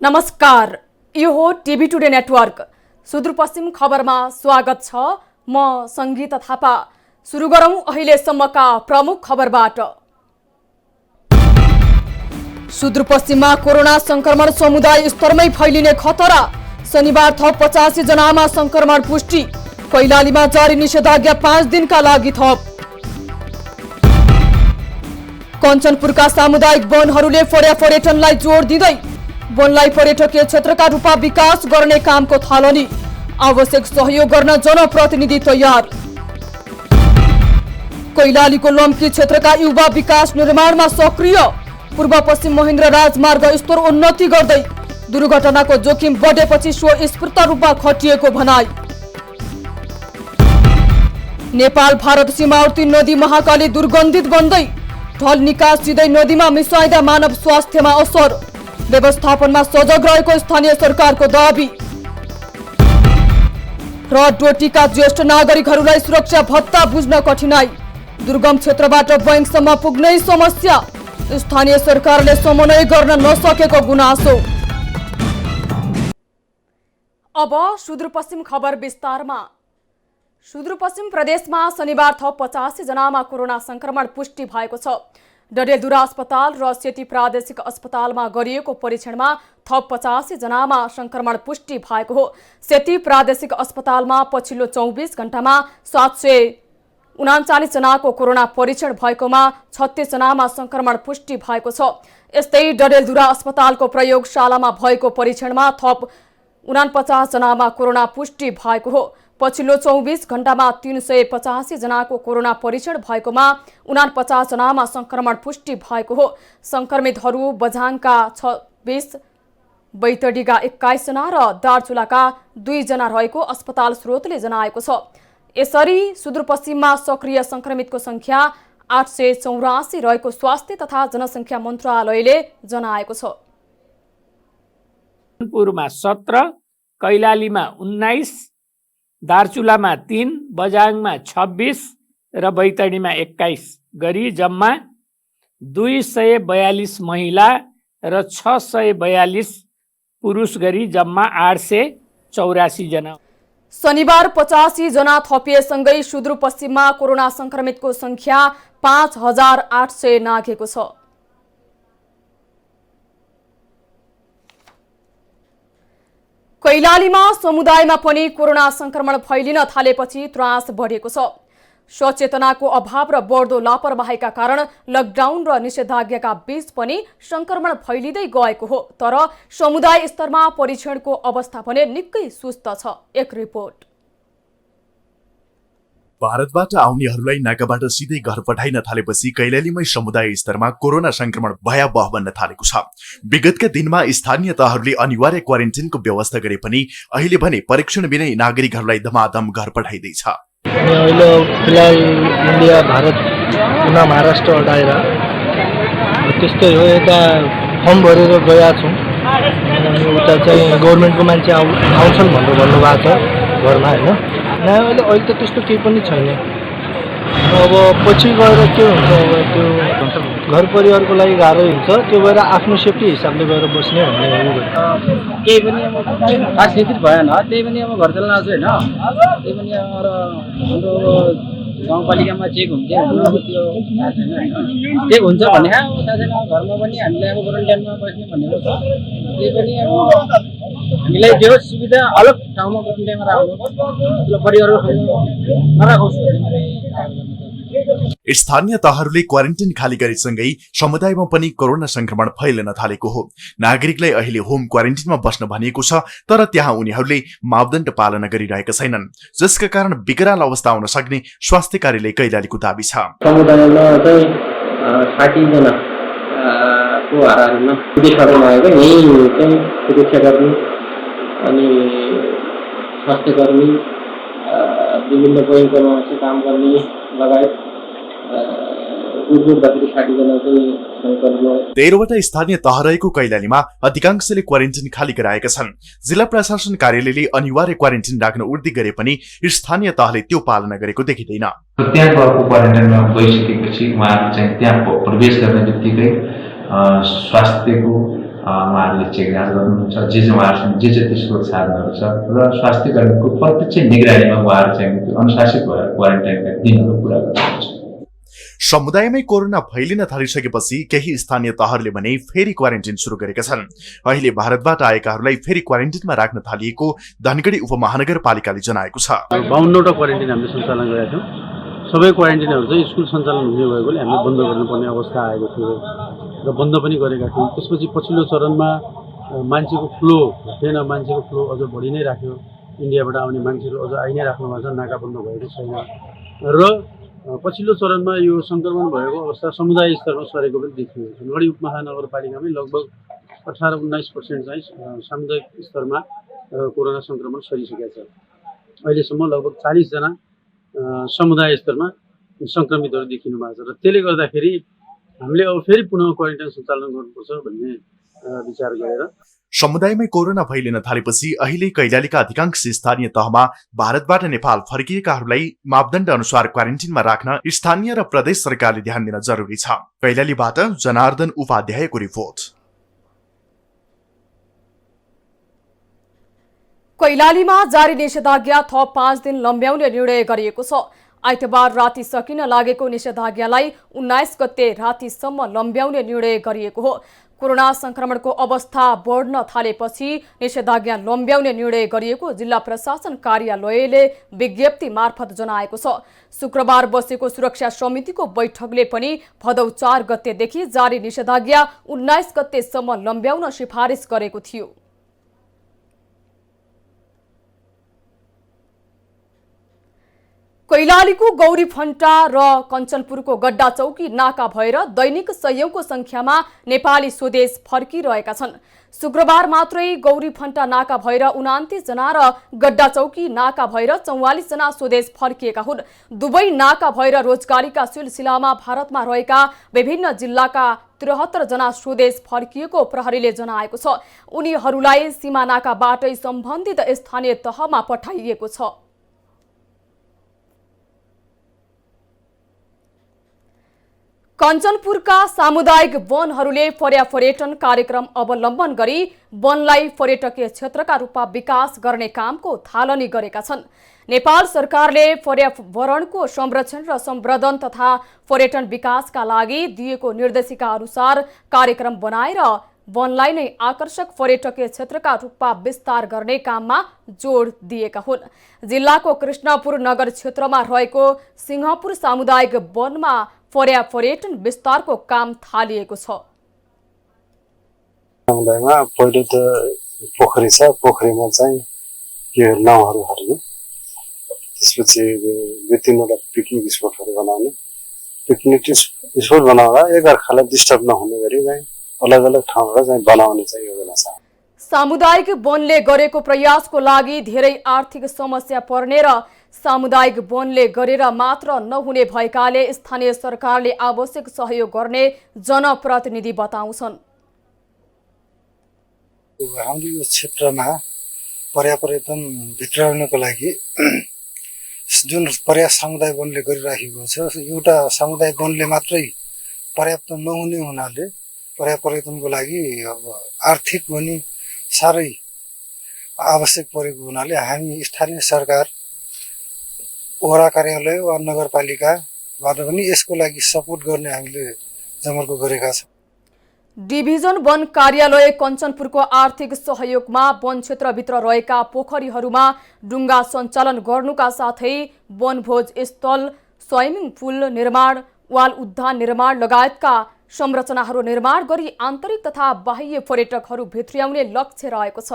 नमस्कार, यो हो टिभी टुडे नेटवर्क सुदूरपश्चिम खबरमा स्वागत छ। म संगीता थापा। सुरु गरौं अहिलेसम्मका प्रमुख खबरबाट। सुदूरपश्चिममा कोरोना संक्रमण समुदाय स्तरमै फैलिने खतरा। शनिबार थप 85 जनामा संक्रमण पुष्टि। कैलालीमा जारी निषेधाज्ञा 5 दिनका लागि थप। कञ्चनपुरका सामुदायिक वनहरूले पर्यटनलाई जोड दिँदै वनलाई पर्यटकीय क्षेत्रका रूपमा विकास गर्ने कामको थालनी। आवश्यक सहयोग गर्न जनप्रतिनिधि तयार। कैलालीको लम्की क्षेत्रका युवा विकास निर्माणमा सक्रिय। पूर्व पश्चिम महेन्द्र राजमार्ग स्तर उन्नति गर्दै दुर्घटनाको जोखिम बढेपछि स्वस्फूर्त रूपमा खटिएको भनाई। नेपाल भारत सीमावर्ती नदी महाकाली दुर्गन्धित बन्दै ढल निकास सिधै नदीमा मिसाइदा मानव स्वास्थ्यमा असर। व्यवस्थापनमा सजग रहेको स्थानीय सरकारको दाबी। र डोटीका ज्येष्ठ नागरिकहरूलाई सुरक्षा भत्ता बुझ्न कठिनाई। दुर्गम क्षेत्रबाट बैंकसम्म पुग्नै समस्या। स्थानीय सरकारले समन्वय गर्न नसकेको गुनासो। अब सुदूरपश्चिम खबर विस्तारमा। सुदूरपश्चिम प्रदेशमा शनिबार थप 85 जनामा कोरोना संक्रमण पुष्टि भएको छ। डडेलधुरा अस्पताल र सेती प्रादेशिक अस्पतालमा गरिएको परीक्षणमा थप 85 जनामा संक्रमण पुष्टि भएको हो। सेती प्रादेशिक अस्पतालमा पछिल्लो 24 घण्टामा 739 जनाको कोरोना परीक्षण भएकोमा 36 जनामा संक्रमण पुष्टि भएको छ। यस्तै डडेलधुरा अस्पतालको प्रयोगशालामा भएको परीक्षणमा थप 49 जनामा कोरोना पुष्टि भएको हो। पछिल्लो 24 घण्टामा 385 जनाको कोरोना परीक्षण भएकोमा 49 जनामा संक्रमण पुष्टि भएको हो। संक्रमितहरू बझाङका 26, बैतडीका 21 जना र दार्चुलाका 2 जना रहेको अस्पताल स्रोतले जनाएको छ। यसरी सुदूरपश्चिममा सक्रिय संक्रमितको संख्या 884 रहेको स्वास्थ्य तथा जनसंख्या मन्त्रालयले जनाएको छ। पुरमा 17, कैलालीमा 19, दार्चुलामा 3, बझाङमा 26 र बैतडीमा 21 गरी जम्मा 242 महिला र 642 पुरुष गरी जम्मा 884 जना। शनिबार 85 जना थपिएसँगै सुदूरपश्चिममा कोरोना संक्रमितको संख्या 5800 नाघेको छ। कैलालीमा समुदायमा पनि कोरोना संक्रमण फैलिन थालेपछि त्रास बढेको छ। सचेतनाको अभाव र बढ्दो लापरवाहीका कारण लकडाउन र निषेधाज्ञाका बीच पनि संक्रमण फैलिँदै गएको हो। तर समुदाय स्तरमा परीक्षणको अवस्था भने निकै सुस्त छ। एक रिपोर्ट। भारतबाट आउनेहरूलाई नाकाबाट सिधै घर पठाइन थालेपछि कैलालीमै समुदाय स्तरमा कोरोना संक्रमण भयावह बन्न थालेको छ। विगतका दिनमा स्थानीय तहहरूले अनिवार्य क्वारेन्टाइनको व्यवस्था गरे पनि अहिले भने परीक्षण बिनै नागरिकहरूलाई धमाधम घर पठाइदैछ। अहिले फिलहाल इन्डिया भारत पुनः महाराष्ट्र अडाएर त्यस्तै हो। यता फर्म भरेर गएका छौँ। उता चाहिँ गभर्मेन्टको मान्छे आउँछन् भनेर भन्नुभएको छ घरमा होइन। अहिले त त्यस्तो केही पनि छैन। अब पछि गएर के हुन्छ, अब त्यो घर परिवारको लागि गाह्रो हुन्छ। त्यो भएर आफ्नो सेफ्टी हिसाबले गएर बस्ने भन्ने केही पनि अब खास स्थिति भएन। त्यही पनि अब घर चल्न आएको होइन। त्यही पनि अब हाम्रो गाउँपालिकामा चेक हुन्थ्यो, अब त्यो चेक हुन्छ भने साथै घरमा पनि हामीले अब क्वारेन्टाइनमा बस्ने भनेको छ। त्यही पनि अब हामीलाई जो सुविधा अलग ठाउँमा क्वारेन्टाइनमा राख्नु परिवारहरू नराखोस्। स्थानीय तहहरूले क्वारेन्टाइन खाली गरेसँगै समुदायमा पनि कोरोना संक्रमण फैलिन थालेको हो। नागरिकलाई अहिले होम क्वारेन्टाइनमा बस्न भनिएको छ, तर त्यहाँ उनीहरूले मापदण्ड पालना गरिरहेका छैनन्, जसका कारण विकराल अवस्था आउन सक्ने स्वास्थ्य कार्यालय कैलालीको दाबी छ। समुदायमा चाहिँ 60 जनाको आधारमा देखा भएको यही चाहिँ सुरक्षाकर्मी अनि स्वास्थ्यकर्मी, विभिन्न बैंकमा चाहिँ काम गर्ने लगायत 13वटा स्थानीय तह रहेको कैलालीमा अधिकांशले क्वारेन्टाइन खाली गराएका छन्। जिल्ला प्रशासन कार्यालयले अनिवार्य क्वारेन्टाइन राख्न उर्दी गरे पनि स्थानीय तहले त्यो पालना गरेको देखिँदैन। त्यहाँ गएको क्वारेन्टाइनमा गइसकेपछि उहाँहरू चाहिँ त्यहाँ प्रवेश गर्ने बित्तिकै स्वास्थ्यको उहाँहरूले चेक जाँच गर्नुहुन्छ, जे उहाँहरूसँग जे जति स्रोत साधनहरू छ र स्वास्थ्य कर्मीको प्रत्यक्ष निगरानीमा उहाँहरू चाहिँ त्यो अनुशासित भएर क्वारेन्टाइनका दिनहरू पुरा गर्नुहुन्छ। समुदायमै कोरोना फैलिन थालिसकेपछि केही स्थानीय तहहरूले भने फेरि क्वारेन्टिन सुरु गरेका छन्। अहिले भारतबाट आएकाहरूलाई फेरि क्वारेन्टिनमा राख्न थालिएको धनगढी उपमहानगरपालिकाले जनाएको छ। 52वटा क्वारेन्टिन हामीले सञ्चालन गरेका थियौँ। सबै क्वारेन्टिनहरू चाहिँ स्कुल सञ्चालन हुने भएकोले हामीले बन्द गर्नुपर्ने अवस्था आएको थियो र बन्द पनि गरेका थियौँ। त्यसपछि पछिल्लो चरणमा मान्छेको फ्लो थिएन, मान्छेको फ्लो अझ बढी नै राख्यो। इन्डियाबाट आउने मान्छेहरू अझ आइ नै राख्नु भएको छ, नाका बन्द भएको छैन र पछिल्लो चरणमा यो सङ्क्रमण भएको अवस्था समुदाय स्तरमा सरेको पनि देखियो। धनगढी उपमहानगरपालिकामै लगभग 18-19% चाहिँ सामुदायिक स्तरमा कोरोना सङ्क्रमण सरिसकेको छ। अहिलेसम्म लगभग 40 जना समुदाय स्तरमा सङ्क्रमितहरू देखिनु भएको छ र त्यसले गर्दाखेरि हामीले अब फेरि पुनः क्वारेन्टाइन सञ्चालन गर्नुपर्छ भन्ने विचार गरेर समुदायमै कोरोना फैलिन थालेपछि अहिले कैलालीका अधिकांश स्थानीय तहमा भारतबाट नेपाल फर्किएकाहरूलाई मापदण्ड अनुसार क्वारेन्टिनमा राख्न स्थानीय र प्रदेश सरकारले ध्यान दिन जरुरी छ। कैलालीबाट जनार्दन उपाध्यायको रिपोर्ट। कैलालीमा जारी निषेधाज्ञा थप 5 दिन लम्ब्याउने निर्णय गरिएको छ। आइतबार राति सकिन लागेको निषेधाज्ञालाई 19 गते रातिसम्म लम्ब्याउने निर्णय गरिएको हो। कोरोना संक्रमणको अवस्था बढ्न थालेपछि निषेधाज्ञा लम्ब्याउने निर्णय गरिएको जिल्ला प्रशासन कार्यालयले विज्ञप्ति मार्फत जनाएको छ। शुक्रबार बसेको सुरक्षा समितिको बैठकले पनि भदौ 4 गतेदेखि जारी निषेधाज्ञा 19 गतेसम्म लम्ब्याउन सिफारिस गरेको थियो। कैलालीको गौरीफन्टा र कञ्चनपुरको गड्डा चौकी नाका भएर दैनिक सयौंको संख्यामा नेपाली स्वदेश फर्किरहेका छन्। शुक्रबार मात्रै गौरीफन्टा नाका भएर 29 जना र गड्डा चौकी नाका भएर 44 जना स्वदेश फर्किएका हुन्। दुवै नाका भएर रोजगारीका सिलसिलामा भारतमा रहेका विभिन्न जिल्लाका 73 जना स्वदेश फर्किएको प्रहरीले जनाएको छ। उनीहरूलाई सीमा नाकाबाटै सम्बन्धित स्थानीय तहमा पठाइएको छ। कञ्चनपुरका सामुदायिक वनहरूले पर्यापर्यटन कार्यक्रम अवलम्बन गरी वनलाई पर्यटकीय क्षेत्रका रूपमा विकास गर्ने कामको थालनी गरेका छन्। नेपाल सरकारले पर्यावरणको संरक्षण र संवर्धन तथा पर्यटन विकासका लागि दिएको निर्देशिका अनुसार कार्यक्रम बनाएर वनलाई नै आकर्षक पर्यटकीय क्षेत्रका रूपमा विस्तार गर्ने काममा जोड दिएका हुन्। जिल्लाको कृष्णपुर नगर क्षेत्रमा रहेको सिंहपुर सामुदायिक वनमा पर्यटन विस्तारको काम थालिएको छ। समुदायमा पहिलो त पोखरी छ, पोखरीमा चाहिँ यो नाउहरू हाल्ने, त्यसपछि 2-3वटा पिकनिक स्पोटहरू बनाउने। पिकनिक स्पोट बनाउँदा एकअर्कालाई डिस्टर्ब नहुने गरी चाहिँ अलग अलग ठाउँबाट चाहिँ बनाउने चाहिँ योजना छ। सामुदायिक वनले गरेको प्रयासको लागि धेरै आर्थिक समस्या पर्ने र सामुदायिक वनले गरेर मात्र नहुने भएकाले स्थानीय सरकारले आवश्यक सहयोग गर्ने जनप्रतिनिधि बताउँछन्। हाम्रो यो क्षेत्रमा पर्यापर्यटन भित्राउनको लागि जुन प्रयास समुदाय वनले गरिराखेको छ, एउटा समुदाय वनले मात्रै पर्याप्त नहुने हुनाले पर्यापर्यटनको लागि अब आर्थिक पनि साह्रै आवश्यक परेको हुनाले हामी स्थानीय सरकार, वडा कार्यालय वा नगरपालिकाबाट पनि यसको लागि सपोर्ट गर्ने हामीले जमर्को गरेका छौँ। डिभिजन वन कार्यालय कञ्चनपुरको आर्थिक सहयोगमा वन क्षेत्रभित्र रहेका पोखरीहरूमा डुङ्गा सञ्चालन गर्नुका साथै वनभोज स्थल, स्विमिङ पुल निर्माण, वाल उद्यान निर्माण लगायतका संरचनाहरू निर्माण गरी आन्तरिक तथा बाह्य पर्यटकहरू भित्र्याउने लक्ष्य रहेको छ।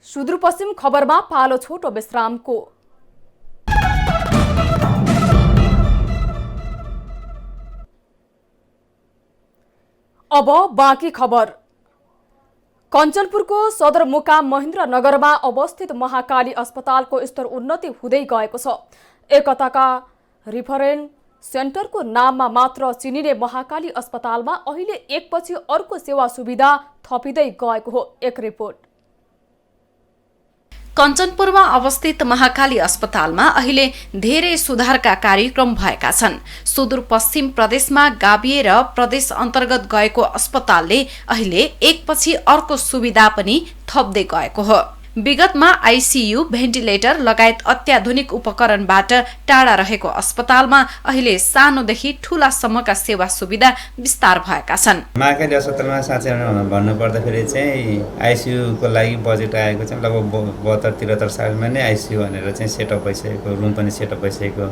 सुदूरपश्चिम खबरमा पालो छोटो विश्रामको। अब बाँकी खबर। कञ्चनपुरको सदरमुकाम महेन्द्रनगरमा अवस्थित महाकाली अस्पतालको स्तर उन्नति हुँदै गएको छ। एकताका रिफरेन्स सेन्टरको नाममा मात्र चिनिने महाकाली अस्पतालमा अहिले एकपछि अर्को सेवा सुविधा थपिँदै गएको हो। एक रिपोर्ट। कञ्चनपुरमा अवस्थित महाकाली अस्पतालमा अहिले धेरै सुधारका कार्यक्रम भएका छन्। सुदूरपश्चिम प्रदेशमा गाभिएर प्रदेश अन्तर्गत गएको अस्पतालले अहिले एकपछि अर्को सुविधा पनि थप्दै गएको हो। विगतमा आइसियु, भेन्टिलेटर लगायत अत्याधुनिक उपकरणबाट टाढा रहेको अस्पतालमा अहिले सानोदेखि ठूलासम्मका सेवा सुविधा विस्तार भएका छन्। महाकाली अस्पतालमा साँच्चै भन्नुपर्दाखेरि चाहिँ आइसियुको लागि बजेट आएको चाहिँ लगभग 72-73 सालमा नै आइसियु भनेर चाहिँ सेटअप भइसकेको, रुम पनि सेटअप भइसकेको।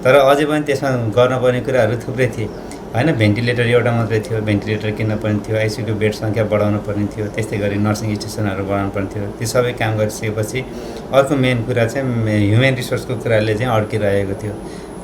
तर अझै पनि त्यसमा गर्नुपर्ने कुराहरू थुप्रै थिए होइन। भेन्टिलेटर एउटा मात्रै थियो, भेन्टिलेटर किन्न पर्ने थियो, आइसियुको बेड सङ्ख्या बढाउनु पर्ने थियो, त्यस्तै गरी नर्सिङ स्टेसनहरू बढाउनु पर्ने थियो। त्यो सबै काम गरिसकेपछि अर्को मेन कुरा चाहिँ ह्युमन रिसोर्सको कुराले चाहिँ अड्किरहेको थियो।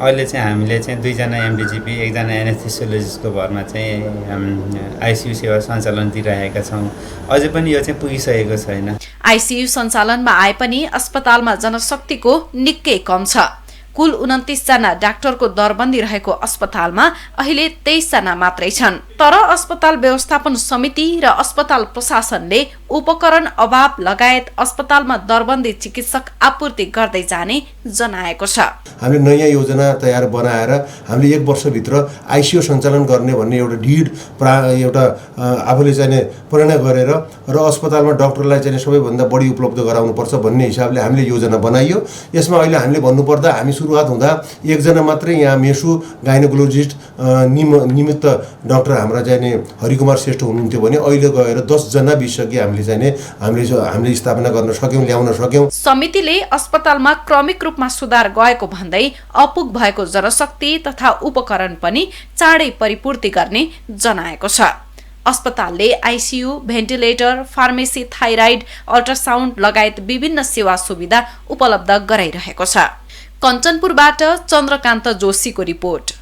अहिले चाहिँ हामीले चाहिँ 2जना एमडिजिपी, 1जना एनेस्थेसियोलोजिस्टको भरमा चाहिँ आइसियु सेवा सञ्चालन दिइरहेका छौँ। अझै पनि यो चाहिँ पुगिसकेको छैन। आइसियु सञ्चालनमा आए पनि अस्पतालमा जनशक्तिको निकै कम छ। कुल 29 जना डाक्टरको दरबन्दी रहेको अस्पतालमा अहिले 23 जना मात्रै छन्। तर अस्पताल व्यवस्थापन समिति र अस्पताल प्रशासनले उपकरण अभाव लगायत अस्पतालमा दरबन्दी चिकित्सक आपूर्ति गर्दै जाने जनाएको छ। हामीले नयाँ योजना तयार बनाएर हामीले 1 वर्षभित्र आइसियु सञ्चालन गर्ने भन्ने एउटा एउटा आफूले चाहिँ प्रेरणा गरेर र अस्पतालमा डाक्टरलाई चाहिँ सबैभन्दा बढी उपलब्ध गराउनुपर्छ भन्ने हिसाबले हामीले योजना बनाइयो। यसमा अहिले हामीले भन्नुपर्दा हामी सुरुवात हुँदा 1 जना मात्रै यहाँ मेसु गाइनोकोलोजिस्ट निमित्त डाक्टर हाम्रा चाहिँ हरिकुमार श्रेष्ठ हुनुहुन्थ्यो भने अहिले गएर 10 जना विशेषज्ञ हामीले स्थापना गर्न सक्यौँ, ल्याउन सक्यौँ। समितिले अस्पतालमा क्रमिक रूपमा सुधार गएको भन्दै अपुग भएको जनशक्ति तथा उपकरण पनि चाँडै परिपूर्ति गर्ने जनाएको छ। अस्पतालले ICU, ventilator, pharmacy, thyroid, ultrasound लगायत विभिन्न सेवा सुविधा उपलब्ध गराइरहेको छ। कञ्चनपुरबाट चन्द्रकान्त जोशीको रिपोर्ट।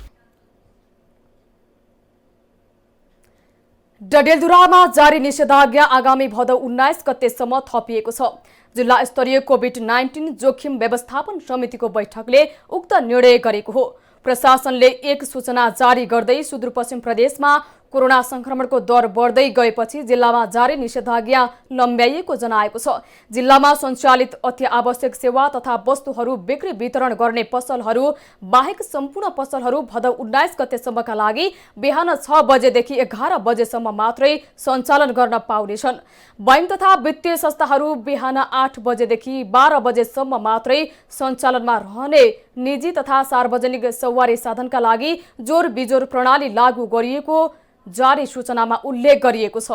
डडेलधुरामा जारी निषेधाज्ञा आगामी भदौ 19 गतेसम्म थपिएको छ। जिल्ला स्तरीय कोभिड-19 जोखिम व्यवस्थापन समितिको बैठकले उक्त निर्णय गरेको हो। प्रशासनले एक सूचना जारी गर्दै सुदूरपश्चिम प्रदेशमा कोरोना संक्रमणको दर बढ्दै गएपछि जिल्लामा जारी निषेधाज्ञा लम्ब्याइएको जनाएको छ। जिल्लामा सञ्चालित अति आवश्यक सेवा तथा वस्तुहरू बिक्री वितरण गर्ने पसलहरू बाहेक सम्पूर्ण पसलहरू भदौ 19 गतेसम्मका लागि बिहान 6 बजेदेखि 11 बजेसम्म मात्रै सञ्चालन गर्न पाउनेछन्। बैंक तथा वित्तीय संस्थाहरू बिहान 8 बजेदेखि 12 बजेसम्म मात्रै सञ्चालनमा रहने निजी तथा सार्वजनिक सवारी साधनका लागि जोर बिजोर प्रणाली लागू गरिएको जारी सूचनामा उल्लेख गरिएको छ।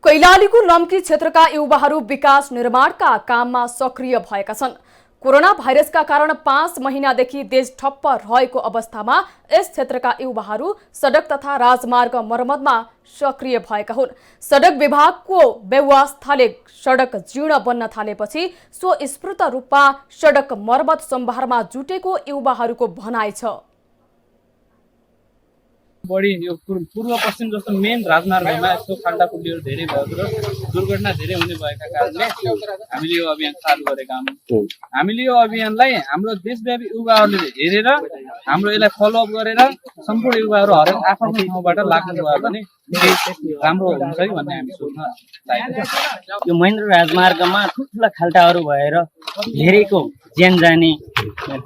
कैलालीको लम्की क्षेत्रका युवाहरू विकास निर्माणका काममा सक्रिय भएका छन्। कोरोना भाइरसका कारण 5 महिनादेखि देश ठप्प रहेको अवस्थामा यस क्षेत्रका युवाहरू सडक तथा राजमार्ग मर्मतमा सक्रिय भएका हुन्। सडक विभागको व्यवस्थाले सडक जीर्ण बन्न थालेपछि स्वस्फूर्त रूपमा सडक मर्मत सम्भारमा जुटेको युवाहरूको भनाइ छ। बढी यो पूर्व पश्चिम जस्तो मेन राजमार्गमा यस्तो खाल्डाखुल्डीहरू धेरै भएको र दुर्घटना धेरै हुने भएका कारणले हामीले यो अभियान चालू गरेका हौँ। हामीले यो अभियानलाई हाम्रो देशव्यापी युवाहरूले हेरेर हाम्रो यसलाई फलोअप गरेर सम्पूर्ण युवाहरू हरेक आफ्नो ठाउँबाट लाग्नु भयो भने राम्रो हुन्छ कि भन्ने हामी सोच्न चाहेको छ। यो महेन्द्र राजमार्गमा ठुल्ठुला खाल्टाहरू भएर धेरैको ज्यान जाने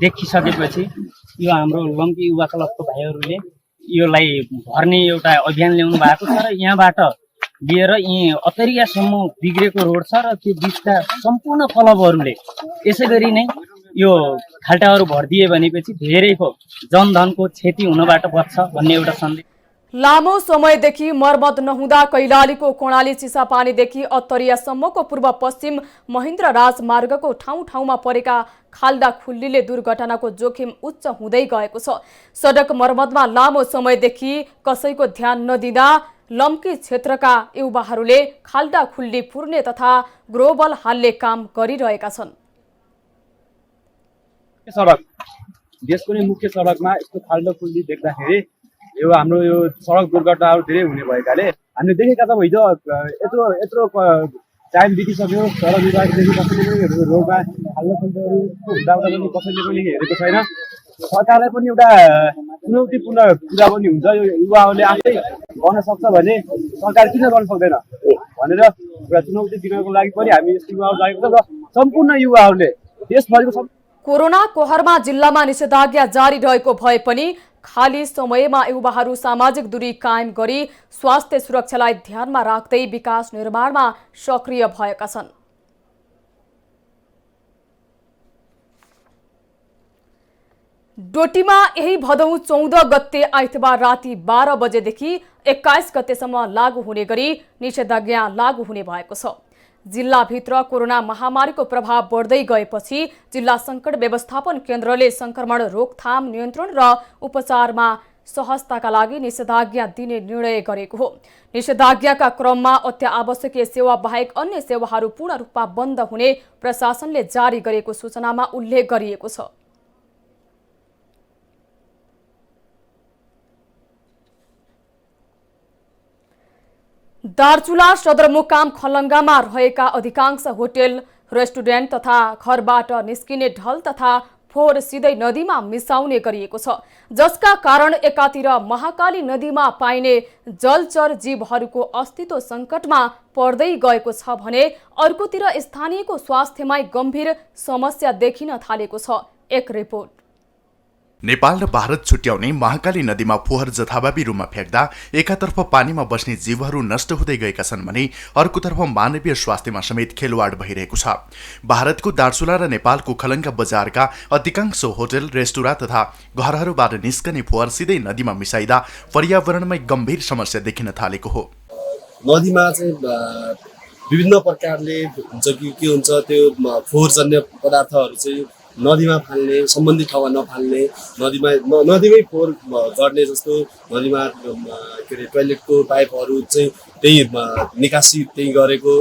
देखिसकेपछि यो हाम्रो लम्की युवा क्लबको भाइहरूले योलाई भर्ने एउटा अभियान ल्याउनु भएको छ र यहाँबाट लिएर यी अतरियासम्म बिग्रेको रोड छ र त्यो बिचका सम्पूर्ण क्लबहरूले यसै गरी नै यो खाल्टाहरू भरिदिए भनेपछि धेरैको जनधनको क्षति हुनबाट बच्छ भन्ने एउटा सन्देश। लामो समयदेखि मर्मत नहुँदा कैलालीको कर्णाली चिसापानीदेखि अत्तरियासम्मको पूर्व पश्चिम महेन्द्र राजमार्गको ठाउँ ठाउँमा परेका खाल्डा खुल्लीले दुर्घटनाको जोखिम उच्च हुँदै गएको छ। सडक मर्मतमा लामो समयदेखि कसैको ध्यान नदिँदा लम्की क्षेत्रका युवाहरूले खाल्डा खुल्ली पुर्ने तथा ग्रोबल हाल्ने काम गरिरहेका छन्। सडक देशको नै मुख्य सडकमा यस्तो खाल्डा खुल्ली देख्दाखेरि यो हाम्रो यो सडक दुर्घटनाहरू धेरै हुने भएकाले हामीले देखेका छौँ। हिजो यत्रो टाइम बितिसक्यो सडक विभागदेखि कसैले पनि रोडमा खाल्डा खुल्डीहरू हुँदा पनि कसैले पनि हेरेको छैन। सरकारलाई पनि एउटा चुनौतीपूर्ण कुरा पनि हुन्छ। यो युवाहरूले आफै गर्न सक्छ भने सरकार किन गर्न सक्दैन भनेर एउटा चुनौती दिनको लागि पनि हामी यस युवाहरू लागेको छ र सम्पूर्ण युवाहरूले देशभरिको कोरोना कहरमा जिल्लामा निषेधाज्ञा जारी रहेको भए पनि खाली समयमा युवाहरू सामाजिक दूरी कायम गरी स्वास्थ्य सुरक्षालाई ध्यानमा राख्दै विकास निर्माणमा सक्रिय भएका छन्। डोटीमा यही भदौ 14 गते आइतबार राति 12 बजेदेखि 21 गतेसम्म लागू हुने गरी निषेधाज्ञा लागू हुने भएको छ। जिल्लाभित्र कोरोना महामारीको प्रभाव बढ्दै गएपछि जिल्ला संकट व्यवस्थापन केन्द्रले संक्रमण रोकथाम नियन्त्रण र उपचारमा सहजताका लागि निषेधाज्ञा दिने निर्णय गरेको हो। निषेधाज्ञाका क्रममा अत्यावश्यकीय सेवा बाहेक अन्य सेवाहरू पूर्ण रूपमा बन्द हुने प्रशासनले जारी गरेको सूचनामा उल्लेख गरिएको छ। दार्चुला सदरमुकाम खलङ्गामा रहेका अधिकांश होटेल रेस्टुरेन्ट तथा घरबाट निस्किने ढल तथा फोहोर सिधै नदीमा मिसाउने गरिएको छ, जसका कारण एकातिर महाकाली नदीमा पाइने जलचर जीवहरूको अस्तित्व संकटमा पर्दै गएको छ भने अर्कोतिर स्थानीयको स्वास्थ्यमा गम्भीर समस्या देखिन थालेको छ। एक रिपोर्ट। नेपाल र भारत छुट्याउने महाकाली नदीमा फोहोर जथाभावी रूपमा फ्याँक्दा एकातर्फ पानीमा बस्ने जीवहरू नष्ट हुँदै गएका छन् भने अर्कोतर्फ मानवीय स्वास्थ्यमा समेत खेलवाड भइरहेको छ। भारतको दार्चुला र नेपालको खलङ्गा बजारका अधिकांश होटल रेस्टुरेन्ट तथा घरहरूबाट निस्कने फोहोर सिधै नदीमा मिसाइदा पर्यावरणमै गम्भीर समस्या देखिन थालेको हो। नदीमा चाहिँ विभिन्न प्रकारले हुन्छ कि के हुन्छ त्यो फोहोरजन्य पदार्थहरू चाहिँ नदीमा फाल्ने, सम्बन्धित ठाउँमा नफाल्ने, नदीमै फोहोर गर्ने, जस्तो नदीमा के अरे टोयलेटको पाइपहरू चाहिँ त्यही निकासी त्यही गरेको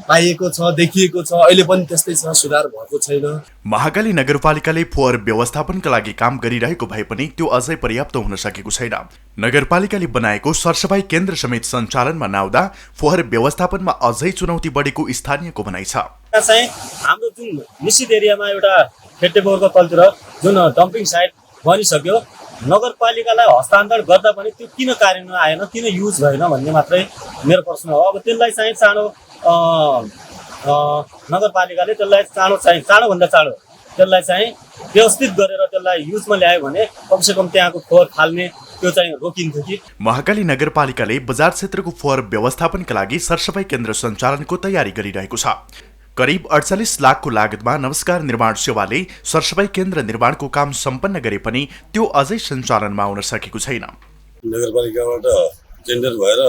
पाइएको छ, देखिएको छ। अहिले पनि त्यस्तै छ, सुधार भएको छैन। महाकाली नगरपालिकाले फोहोर व्यवस्थापनका लागि काम गरिरहेको भए पनि त्यो अझै पर्याप्त हुन सकेको छैन। नगरपालिकाले बनाएको सरसफाई केन्द्र समेत सञ्चालनमा नआउँदा फोहोर व्यवस्थापनमा अझै चुनौती बढेको स्थानीयको भनाइ छ। चाहिँ हाम्रो जुन निश्चित एरियामा एउटा फेटेबोरको तलतिर जुन डम्पिङ साइट बनिसक्यो, नगरपालिकालाई हस्तान्तरण गर्दा पनि त्यो किन कार्यान्वयन आएन, किन युज भएन भन्ने मात्रै मेरो प्रश्न हो। अब त्यसलाई चाहिँ चाँडो नगरपालिकाले त्यसलाई चाँडोभन्दा चाँडो त्यसलाई चाहिँ व्यवस्थित गरेर त्यसलाई युजमा ल्यायो भने कमसेकम त्यहाँको फोहोर फाल्ने त्यो चाहिँ रोकिन्थ्यो कि। महाकाली नगरपालिकाले बजार क्षेत्रको फोहोर व्यवस्थापनका लागि सरसफाई केन्द्र सञ्चालनको तयारी गरिरहेको छ। करिब 48 लाखको लागतमा नमस्कार निर्माण सेवाले सरसफाई केन्द्र निर्माणको काम सम्पन्न गरे पनि त्यो अझै सञ्चालनमा आउन सकेको छैन। नगरपालिकाबाट टेन्डर भएर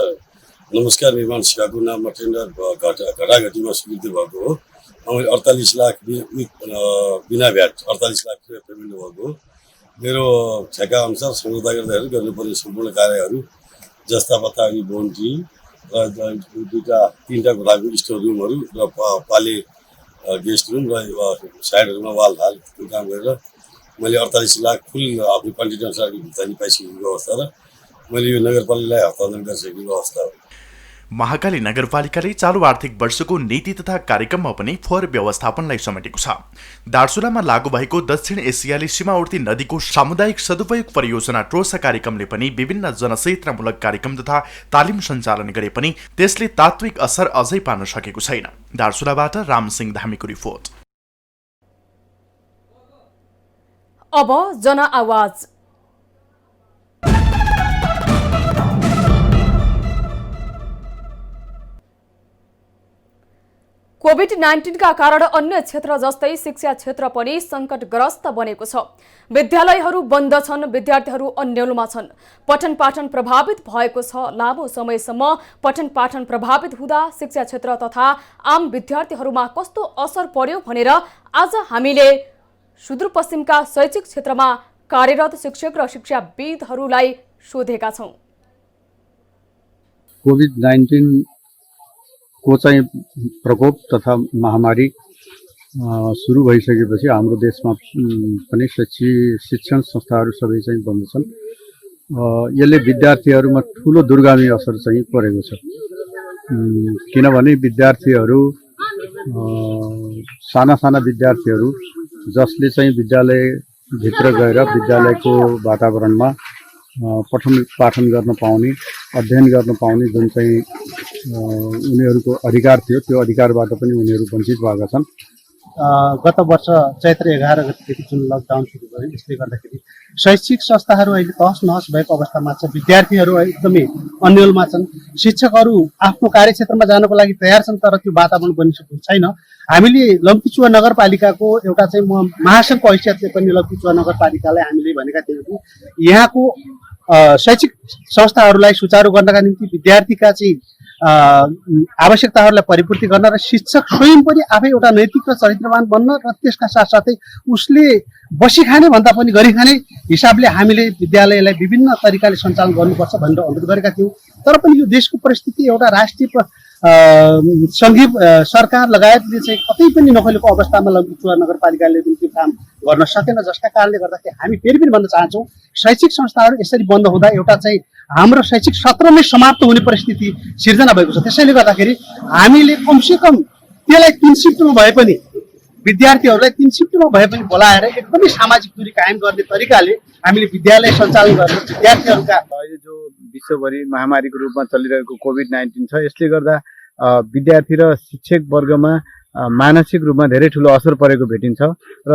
नमस्कार निर्माण सेवाको नाममा टेन्डर घटाघटीमा स्वीकृति भएको हो। मैले 48 लाख बिना भ्याट 48 लाख पेमेन्ट भएको हो। मेरो ठेका अनुसार सम्झौता गर्दाखेरि गर्नुपर्ने सम्पूर्ण कार्यहरू जस्ता पत्ता बोन्टी र तीनटा कोठाको स्टोर रुमहरू र पाले गेस्ट रुम र साइडहरूमा वाल हालको काम गरेर मैले 48 लाख फुल आफ्नो क्वान्टिटी अनुसारको भुक्तानी पाइसकेको अवस्था र मैले यो नगरपालिकालाई हस्तान्तरण गरिसकेको अवस्था हो। महाकाली नगरपालिकाले चालू आर्थिक वर्षको नीति तथा कार्यक्रममा पनि फोहोर व्यवस्थापनलाई समेटेको छ। दार्चुलामा लागू भएको दक्षिण एसियाली सीमावर्ती नदीको सामुदायिक सदुपयोग परियोजना ट्रोसा कार्यक्रमले पनि विभिन्न जनचेतनामूलक कार्यक्रम तथा तालिम सञ्चालन गरे पनि त्यसले तात्विक असर अझै पार्न सकेको छैन। दार्चुलाबाट रामसिंह धामीको रिपोर्ट। अब जनआवाज। कोभिड-19 का कारण अन्य क्षेत्र जस्तै शिक्षा क्षेत्र पनि संकटग्रस्त बनेको छ। विद्यालयहरू बन्द छन्, विद्यार्थीहरू अन्यलमा छन्। पठन पाठन प्रभावित भएको छ। लामो समयसम्म पठन पाठन प्रभावित हुँदा शिक्षा क्षेत्र तथा आम विद्यार्थीहरूमा कस्तो असर पर्यो भनेर आज हामीले सुदूरपश्चिमका शैक्षिक क्षेत्रमा कार्यरत शिक्षक र शिक्षाविदहरूलाई सोधेका छौं। कोभिड-19 को चाहिँ प्रकोप तथा महामारी सुरु भइसकेपछि हाम्रो देशमा पनि शिक्षण संस्थाहरू सबै चाहिँ बन्द छन्। यसले विद्यार्थीहरूमा ठुलो दूरगामी असर चाहिँ परेको छ। किनभने विद्यार्थीहरू साना विद्यार्थीहरू जसले चाहिँ विद्यालय भित्र गएर विद्यालयको वातावरणमा पठन पाठन गर्न पाउने, अध्ययन गर्न पाउने जुन चाहिँ उनीहरूको अधिकार थियो त्यो अधिकारबाट पनि उनीहरू वञ्चित भएका छन्। गत वर्ष चैत्र 11 गतेदेखि जुन लकडाउन सुरु भयो, यसले गर्दाखेरि शैक्षिक संस्थाहरू अहिले तहस नहस भएको अवस्थामा छ। विद्यार्थीहरू एकदमै अन्यलमा छन्। शिक्षकहरू आफ्नो कार्यक्षेत्रमा जानको लागि तयार छन्, तर त्यो वातावरण बनिसकेको छैन। हामीले लम्पीचुवा नगरपालिकाको एउटा चाहिँ महासङ्घको हैसियतले पनि लम्पीचुवा नगरपालिकालाई हामीले भनेका थियौँ कि यहाँको शैक्षिक संस्थाहरूलाई सुचारू गर्नका निम्ति विद्यार्थीका चाहिँ आवश्यकताहरूलाई परिपूर्ति गर्न र शिक्षक स्वयं पनि आफै एउटा नैतिक र चरित्रवान बन्न र त्यसका साथसाथै उसले बसी खाने भन्दा पनि गरी खाने हिसाबले हामीले विद्यालयलाई विभिन्न तरिकाले सञ्चालन गर्नुपर्छ भनेर अनुरोध गरेका थियौँ। तर पनि यो देशको परिस्थिति एउटा राष्ट्रिय सङ्घीय सरकार लगायतले चाहिँ कतै पनि नखोलेको अवस्थामा लम्पीचुवा नगरपालिकाले पनि त्यो काम गर्न सकेन, जसका कारणले गर्दाखेरि हामी फेरि पनि भन्न चाहन्छौँ शैक्षिक संस्थाहरू यसरी बन्द हुँदा एउटा चाहिँ हाम्रो शैक्षिक सत्र नै समाप्त हुने परिस्थिति सिर्जना भएको छ। त्यसैले गर्दाखेरि हामीले कमसेकम त्यसलाई 3 सिफ्टमा भए पनि विद्यार्थीहरूलाई 3 सिफ्टमा भए पनि बोलाएर एकदमै सामाजिक दूरी कायम गर्ने तरिकाले हामीले विद्यालय सञ्चालन गर्न विद्यार्थीहरूका यो जो विश्वभरि महामारीको रूपमा चलिरहेको कोभिड-19 छ, यसले गर्दा विद्यार्थी र शिक्षक वर्गमा मानसिक रूपमा धेरै ठुलो असर परेको भेटिन्छ र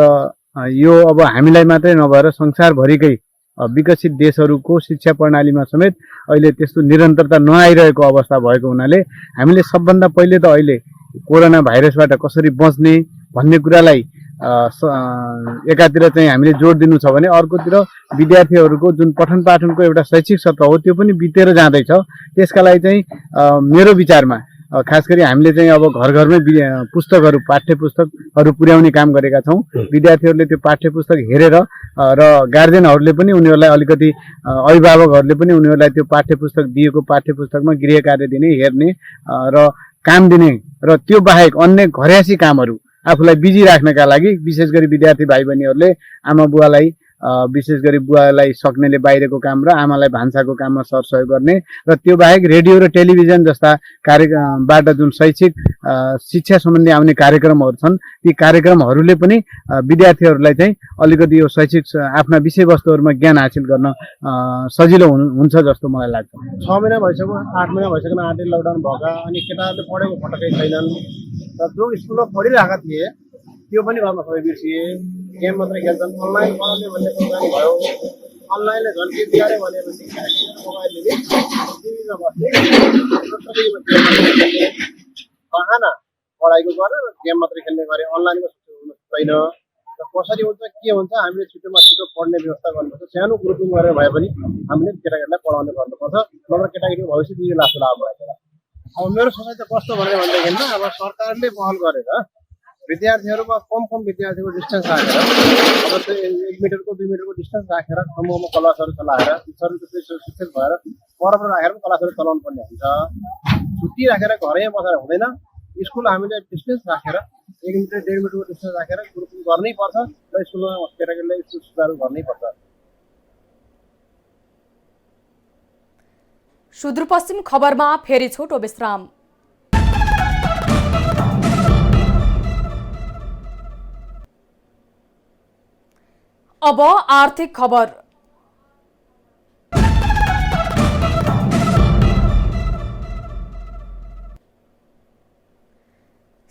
यो अब हामीलाई मात्रै नभएर संसारभरिकै विकसित देशहरूको शिक्षा प्रणालीमा समेत अहिले त्यस्तो निरन्तरता नआइरहेको अवस्था भएको हुनाले हामीले सबभन्दा पहिले त अहिले कोरोना भाइरसबाट कसरी बच्ने भन्ने कुरालाई एकातिर चाहिँ हामीले जोड दिनु छ भने अर्कोतिर विद्यार्थीहरूको जुन पठन पाठनको एउटा शैक्षिक सत्र हो त्यो पनि बितेर जाँदैछ। त्यसका लागि चाहिँ मेरो विचारमा खास गरी हामीले चाहिँ अब घर घरमै पुस्तकहरू पाठ्य पुस्तकहरू पुर्याउने काम गरेका छौँ। विद्यार्थीहरूले त्यो पाठ्य पुस्तक हेरेर र गार्जेनहरूले पनि उनीहरूलाई अलिकति अभिभावकहरूले पनि उनीहरूलाई त्यो पाठ्य पुस्तक दिएको पाठ्य पुस्तकमा गृह कार्य दिने, हेर्ने र काम दिने र त्यो बाहेक अन्य घरेसी कामहरू आफूलाई बिजी राख्नका लागि विशेष गरी विद्यार्थी भाइ बहिनीहरूले आमा बुवालाई विशेष गरी बुवालाई सक्नेले बाहिरको काम र आमालाई भान्साको काममा सरसहयोग गर्ने र त्यो बाहेक रेडियो र टेलिभिजन जस्ता कार्यक्रमबाट जुन शैक्षिक शिक्षा सम्बन्धी आउने कार्यक्रमहरू छन् ती कार्यक्रमहरूले पनि विद्यार्थीहरूलाई चाहिँ अलिकति यो शैक्षिक आफ्ना विषयवस्तुहरूमा ज्ञान हासिल गर्न सजिलो हुन्छ जस्तो मलाई लाग्छ। 6 महिना भइसक्यो, 8 महिना भइसक्यो आँटे लकडाउन भएका, अनि केटाहरूले पढेको फटकै छैनन् र जो स्कुलमा पढिरहेका थिए त्यो पनि गर्न सबै बिर्सिए। गेम मात्रै खेल्छन्, अनलाइन पढाउने भन्ने प्रोग्राम भयो। अनलाइनले झन् के बिहारे भनेपछि मोबाइलले टिभीमा बस्ने बहाना पढाइको गरेर गेम मात्रै खेल्ने गरे, अनलाइनको हुनु छैन र कसरी हुन्छ के हुन्छ हामीले छिटोमा छिटो पढ्ने व्यवस्था गर्नुपर्छ। सानो ग्रुपिङ गरेर भए पनि हामीले केटाकेटीलाई पढाउने गर्नुपर्छ, नत्र केटाकेटीको भविष्य बिग्रिन लाग्छ भएको। अब मेरो सोचाइ चाहिँ कस्तो भनेदेखिमा अब सरकारले पहल गरेर विद्यार्थीहरूमा कम विद्यार्थीको डिस्टेन्स राखेर जस्तै 1 मिटरको 2 मिटरको डिस्टेन्स राखेर समूहमा क्लासहरू चलाएर टिचरहरू शिक्षक भएर परपर राखेर पनि क्लासहरू चलाउनु पर्ने हुन्छ। छुट्टी राखेर घरैमा बसेर हुँदैन। स्कुल हामीले डिस्टेन्स राखेर 1 मिटर 1.5 मिटरको डिस्टेन्स राखेर ग्रुपिङ गर्नै पर्छ र स्कुलमा केटाकेटीलाई स्कुल सुधार गर्नै पर्छ। सुदूरपश्चिम खबरमा फेरि छोटो विश्राम। अब आर्थिक खबर।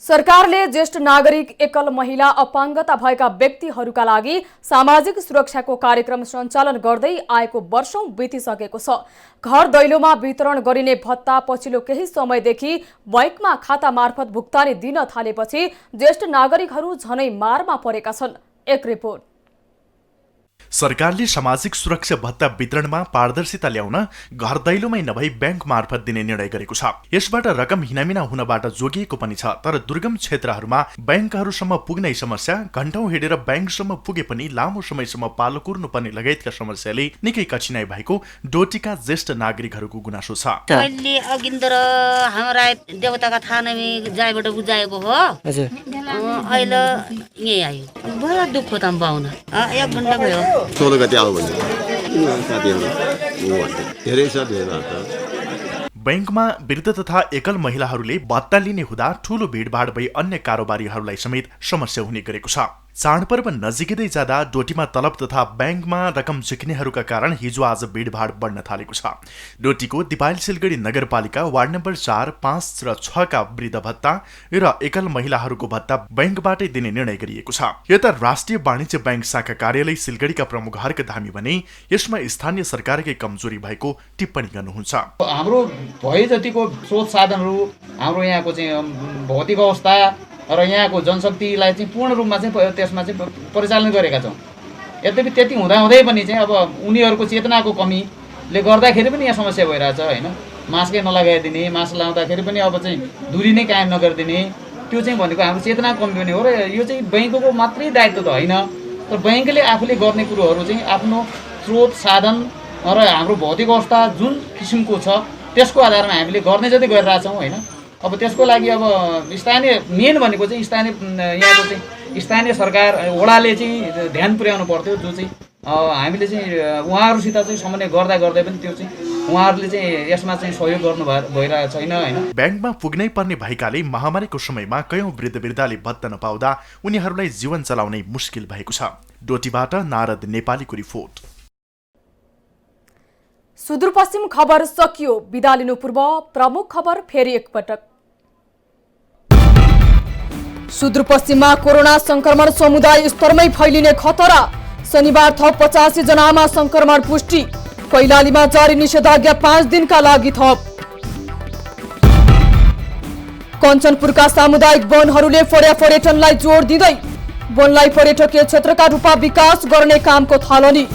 सरकारले ज्येष्ठ नागरिक, एकल महिला, अपाङ्गता भएका व्यक्तिहरूका लागि सामाजिक सुरक्षाको कार्यक्रम सञ्चालन गर्दै आएको वर्षौं बितिसकेको छ। घर दैलोमा वितरण गरिने भत्ता पछिल्लो केही समयदेखि बैंकमा खाता मार्फत भुक्तानी दिन थालेपछि ज्येष्ठ नागरिकहरू झनै मारमा परेका छन्। एक रिपोर्ट। सरकारले सामाजिक सुरक्षा भत्ता वितरणमा पारदर्शिता ल्याउन घर दैलोमै नभई बैंक मार्फत दिने निर्णय गरेको छ। यसबाट रकम हिनामिना हुनबाट जोगिएको पनि छ। तर दुर्गम क्षेत्रहरूमा बैंकहरूसम्म पुग्नै समस्या, घण्टौं हिँडेर बैंकसम्म पुगे पनि लामो समयसम्म पालो कुर्नुपर्ने लगायतका समस्याले निकै कठिनाइ भएको डोटीका ज्येष्ठ नागरिकहरूको गुनासो छ। अहिले अगिन्दर हाम्रा देवताका थानामा जायबाट बुझाएको हो, अहिले यही आयो। बडा दुःख त पाउन 1 घण्टा भयो। 16 गते आऊ भने साथीहरु धेरै छ धेरै। बैंकमा वृद्ध तथा एकल महिलाहरूले भत्ता लिने हुँदा ठूलो भिडभाड भई अन्य कारोबारीहरूलाई समेत समस्या हुने गरेको छ। चाडपर्व नजिकै जाँदा डोटीमा तलब तथा ब्याङ्कमा रकम झिक्नेहरूका कारण हिजो आज भिडभाड बढ्न थालेको छ। डोटीको दिपायल सिलगढी नगरपालिका वार्ड नम्बर 4, 5 र 6 का वृद्ध भत्ता र एकल महिलाहरूको भत्ता ब्याङ्कबाटै दिने निर्णय गरिएको छ। यता राष्ट्रिय वाणिज्य ब्याङ्क शाखा कार्यालय सिलगढीका प्रमुख हर्क धामी भने यसमा स्थानीय सरकारकै कमजोरी भएको टिप्पणी गर्नुहुन्छ। हाम्रो भए जतिको स्रोत साधनहरू हाम्रो यहाँको चाहिँ भौतिक अवस्था र यहाँको जनशक्तिलाई चाहिँ पूर्ण रूपमा चाहिँ त्यसमा चाहिँ परिचालन गरेका छौँ। यद्यपि त्यति हुँदाहुँदै पनि चाहिँ अब उनीहरूको चेतनाको कमीले गर्दाखेरि पनि यहाँ समस्या भइरहेछ होइन। मास्कै नलगाइदिने, मास्क लाउँदाखेरि पनि अब चाहिँ दूरी नै कायम नगरिदिने, त्यो चाहिँ भनेको हाम्रो चेतनाको कमी पनि हो। र यो चाहिँ बैङ्कको मात्रै दायित्व त होइन, तर बैङ्कले आफूले गर्ने कुरोहरू चाहिँ आफ्नो स्रोत साधन र हाम्रो भौतिक अवस्था जुन किसिमको छ त्यसको आधारमा हामीले गर्ने जति गरिरहेछौँ होइन। अब त्यसको लागि अब स्थानीय मेन भनेको चाहिँ यहाँको चाहिँ स्थानीय सरकार वडाले चाहिँ ध्यान पुर्याउनु पर्थ्यो, जो चाहिँ हामीले चाहिँ उहाँहरूसित चाहिँ समन्वय गर्दै पनि त्यो चाहिँ उहाँहरूले चाहिँ यसमा चाहिँ सहयोग गर्नु भइरहेको छैन होइन। ब्याङ्कमा पुग्नै पर्ने भएकाले महामारीको समयमा कयौं वृद्धले भत्ता नपाउँदा उनीहरूलाई जीवन चलाउनै मुस्किल भएको छ। डोटीबाट नारद नेपालीको रिपोर्ट। सुदूरपश्चिम खबर सकियो। बिदा लिनु पूर्व प्रमुख खबर फेरि एकपटक। सुदूरपश्चिममा कोरोना संक्रमण समुदाय स्तरमै फैलिने खतरा। शनिबार थप 85 जनामा संक्रमण पुष्टि। कैलालीमा जारी निषेधाज्ञा 5 दिनका लागि थप। कञ्चनपुरका सामुदायिक वनहरूले पर्यटनलाई जोड दिँदै वनलाई पर्यटकीय क्षेत्रका रूपमा विकास गर्ने कामको थालनी।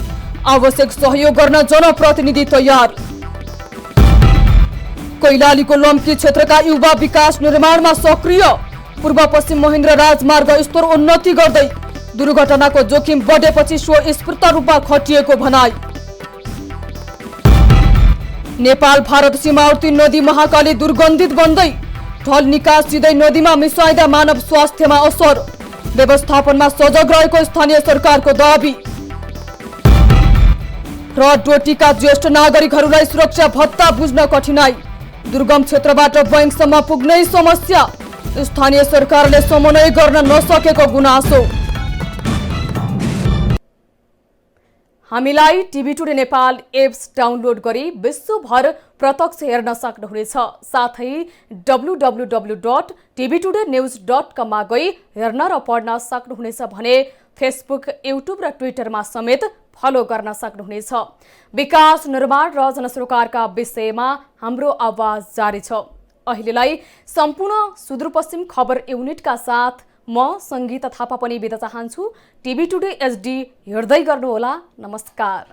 आवश्यक सहयोग गर्न जनप्रतिनिधि तयार। कैलालीको लम्की क्षेत्रका युवा विकास निर्माणमा सक्रिय। पूर्व पश्चिम महेन्द्र राजमार्ग स्तर उन्नति गर्दै दुर्घटनाको जोखिम बढेपछि स्वस्फूर्त रूपमा खटिएको भनाई। नेपाल भारत सीमावर्ती नदी महाकाली दुर्गन्धित बन्दै ढल निकास सिधै नदीमा मिसाइँदा मानव स्वास्थ्यमा असर। व्यवस्थापनमा सजग रहेको स्थानीय सरकारको दाबी। र डोटीका ज्येष्ठ नागरिकहरूलाई सुरक्षा भत्ता बुझ्न कठिनाई। दुर्गम क्षेत्रबाट बैंकसम्म पुग्नै समस्या। स्थानीय सरकारले समन्वय गर्न नसकेको गुनासो। हामीलाई TV today Nepal apps download गरी विश्वभर प्रत्यक्ष हेर्न सक्नुहुनेछ। साथै www.tvtoday.news.com मा गई हेर्न र पढ्न सक्नुहुनेछ भने फेसबुक, युट्युब र ट्विटरमा समेत फलो गर्न सक्नुहुनेछ। विकास, निर्माण र जनसरोकारका विषयमा हाम्रो आवाज जारी छ। अहिलेलाई सम्पूर्ण सुदूरपश्चिम खबर युनिटका साथ म संगीता थापा पनि बिदा चाहन्छु। टिभी टुडे HD हेर्दै गर्नुहोला। नमस्कार।